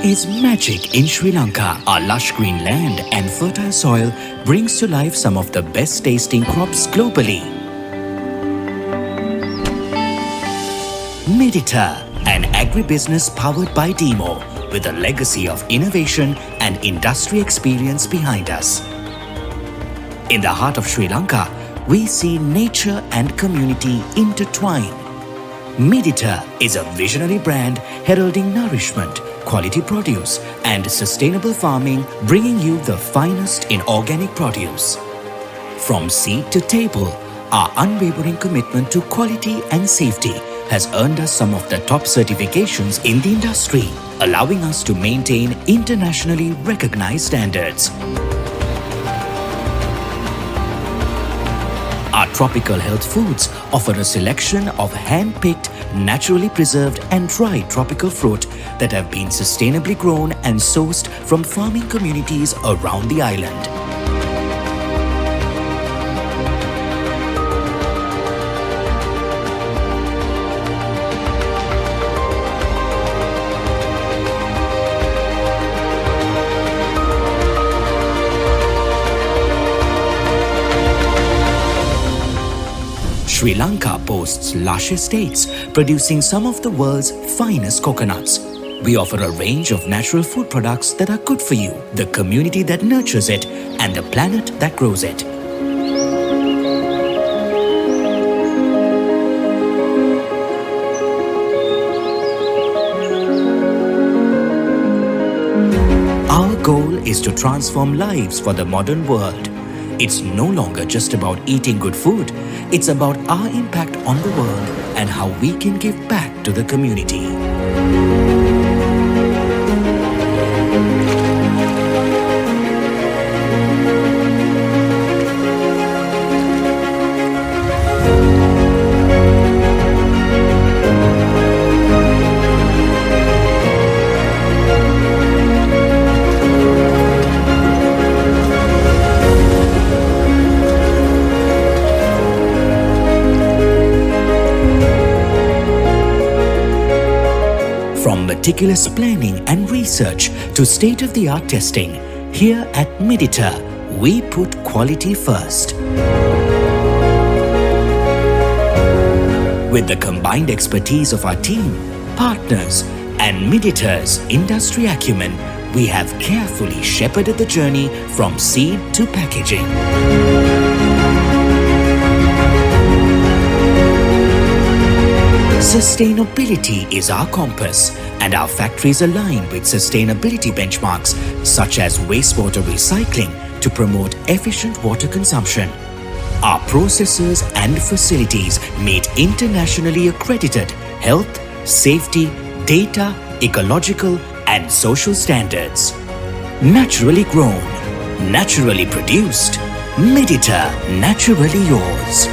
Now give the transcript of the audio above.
is magic in Sri Lanka. Our lush green land and fertile soil brings to life some of the best tasting crops globally. Miditer, an agribusiness powered by DIMO with a legacy of innovation and industry experience behind us. In the heart of Sri Lanka, we see nature and community intertwine. Miditer is a visionary brand heralding nourishment, quality produce and sustainable farming, bringing you the finest in organic produce. From seed to table, our unwavering commitment to quality and safety has earned us some of the top certifications in the industry, allowing us to maintain internationally recognized standards. Our tropical health foods offer a selection of hand-picked, naturally preserved and dried tropical fruit that have been sustainably grown and sourced from farming communities around the island. Sri Lanka boasts lush estates, producing some of the world's finest coconuts. We offer a range of natural food products that are good for you, the community that nurtures it, and the planet that grows it. Our goal is to transform lives for the modern world. It's no longer just about eating good food, it's about our impact on the world and how we can give back to the community. From meticulous planning and research to state-of-the-art testing, here at Miditer, we put quality first. With the combined expertise of our team, partners, and Miditer's industry acumen, we have carefully shepherded the journey from seed to packaging. Sustainability is our compass, and our factories align with sustainability benchmarks such as wastewater recycling to promote efficient water consumption. Our processes and facilities meet internationally accredited health, safety, data, ecological, and social standards. Naturally grown, naturally produced, Miditer, naturally yours.